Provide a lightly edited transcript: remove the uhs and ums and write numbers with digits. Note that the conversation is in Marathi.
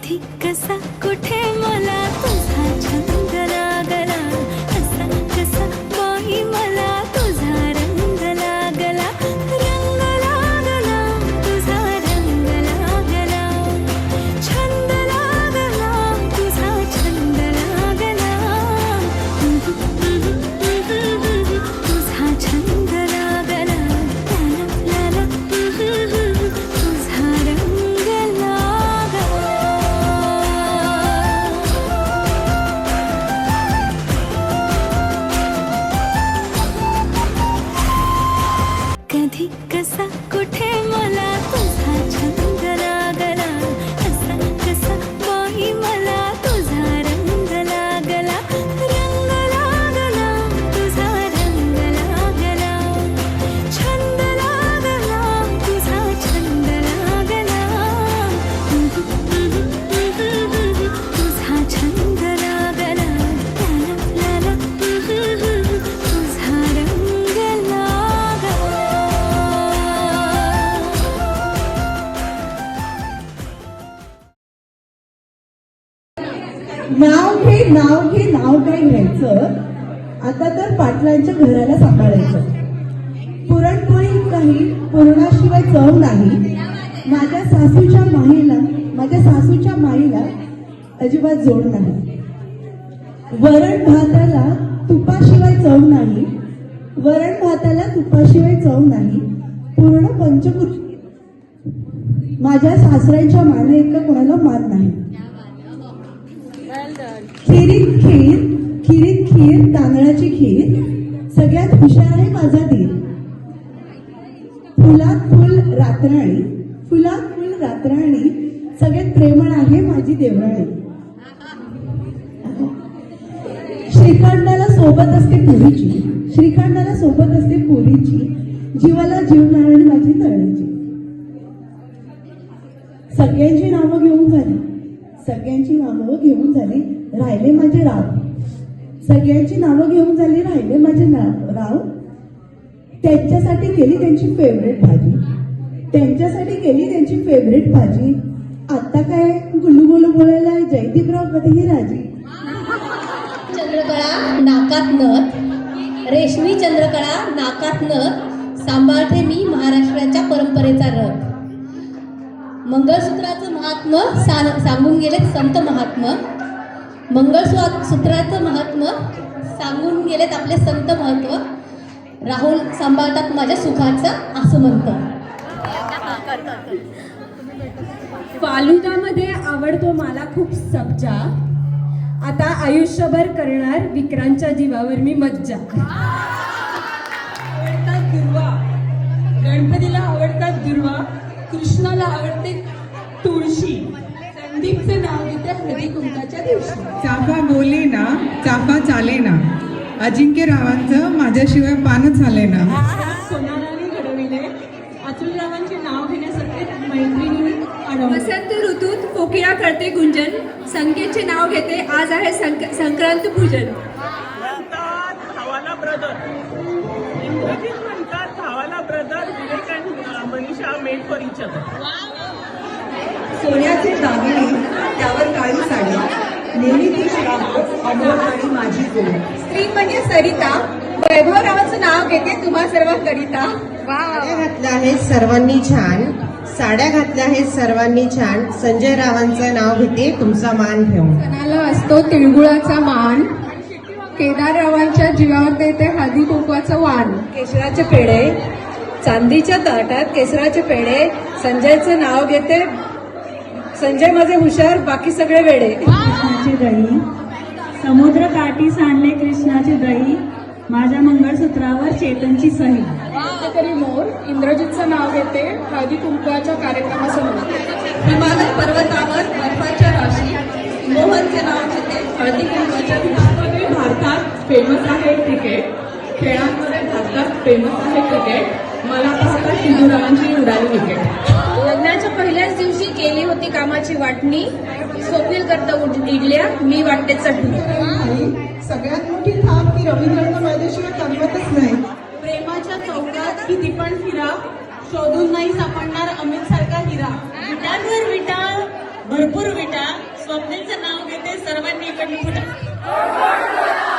कधी कसा कुठे मला तुझा छंद लागला, कसा कसा बाई मला तुझा रंग लागला, रंग लागला तुझा रंग लागला, छंद लागला तुझा छंद लागला, तुझा छंद लागला, ला ला तुझा रंग लागला. कधी कसा कुठे मला तुझा छंद लागला, कसा कसा बाई मला तुझा रंग लागला, रंग लागला तुझा रंग लागला, छंद लागला तुझा छंद लागला, तुझा छंद लागला, ला ला तुझा रंग लागला. नाव घे नाव काय घ्यायचं. आता तर पाटलांच्या घराला सांभाळायचं. पुरणपोळी काही पुरणाशिवाय चव नाही. माझ्या सासूच्या माईला अजिबात जोड नाही. वरण भाताला तुपाशिवाय चव नाही. पूर्ण पंचकृषी माझ्या सासऱ्यांच्या माने इतकं कोणाला मान नाही. खीरीत खीर तांदळाची खीर, सगळ्यात हुशार आहे माझा दीर. फुलात फुल रातराणी, सगळ्यात प्रेमळ आहे माझी देवराणी. श्रीखंडाला सोबत असते पुरीची, जीवाला जीवनारायण माझी तळणीची. सगळ्यांची नावं घेऊन झाली, राहिले माझे राव. त्यांच्यासाठी केली त्यांची फेवरेट भाजी. आता काय गुल्लू बोलायला जयदीपराव कधीही राजी. चंद्रकळा नाकात नथ, रेशमी चंद्रकळा नाकात नथ, सांभाळते मी महाराष्ट्राच्या परंपरेचा रथ. मंगळसूत्राचं महात्म सांगून गेलेत संत महात्मा. मंगळसूत्राचं महात्म सांगून गेलेत आपले संत महत्व. राहुल सांभाळतात माझ्या सुखाचं असं म्हणतं. फालुदामध्ये आवडतो मला खूप सब्जा. आता आयुष्यभर करणार विक्रांच्या जीवावर मी मज्जा. आवडतात दुर्वा, गणपतीला आवडतात दुर्वा, कृष्णाला आवडते तुळशी, संदीपचे नाव घेते हळदी कुंकाच्या दिवशी. चाफा बोले ना, चाफा चाले ना, अजिंक्यरावांचं माझ्याशिवाय पानच झाले ना. सोनाराने घडविले, अतुलरावांचे नाव घेण्यासाठी मैत्रिणी अडवले. वसंत ऋतूत कोकिळा करते गुंजन, संख्येचे नाव घेते आज आहे संक्रांत पूजन. धावाला ब्रदर, इंग्रजीत म्हणतात धावाला ब्रदर, विवेक आणि Manisha made for each other. सोन्याचे दागिने त्यावर काळी साडी, नेहमी ती अमोल आणि माझी गोड. स्त्री म्हणजे सरिता, वैभवरावांचं नाव घेते तुम्हा सर्वांकरिता. साड्या घातल्या आहेत सर्वांनी छान, संजय रावांचं नाव घेते तुमचा मान ठेवून. सणाला असतो तिळगुळाचा मान, केदाररावांच्या जीवावर देते हळदी कुंकवाचं वाण. केशराचे पेढे, चांदीच्या ताटात केसराचे पेढे, संजयचं नाव घेते संजय माझे हुशार, बाकी सगळे वेडे. कृष्णाची दही, समुद्र काठी सांडले कृष्णाची दही, माझ्या मंगळसूत्रावर चेतनची सही. तरी मोर, इंद्रजितचं नाव घेते हळदी कुंकवाच्या कार्यक्रमासमोर. हिमालय पर्वतावर बर्फाच्या राशी, मोहनचे नाव घेते हळदी कुंकाच्या दिवशी. भारतात फेमस आहे क्रिकेट, खेळांमध्ये भारतात फेमस आहे क्रिकेट, मला पाहता सिंधूरावांची उडाली विकेट. लग्नाच्या पहिल्याच दिवशी केली होती कामाची वाटणी, स्वप्नील करता इडल्या मी वाटते चटणी. सगळ्यात मोठी थाप की रवींद्रनं माझ्याशिवाय करमतच नाही. प्रेमाच्या चौकात किती पण फिरा, शोधून नाही सापडणार अमित सारखा हिरा. विटांवर विटा, भरपूर विटा स्वप्नेचं नाव घेते सर्वांनी इकडनं फुटा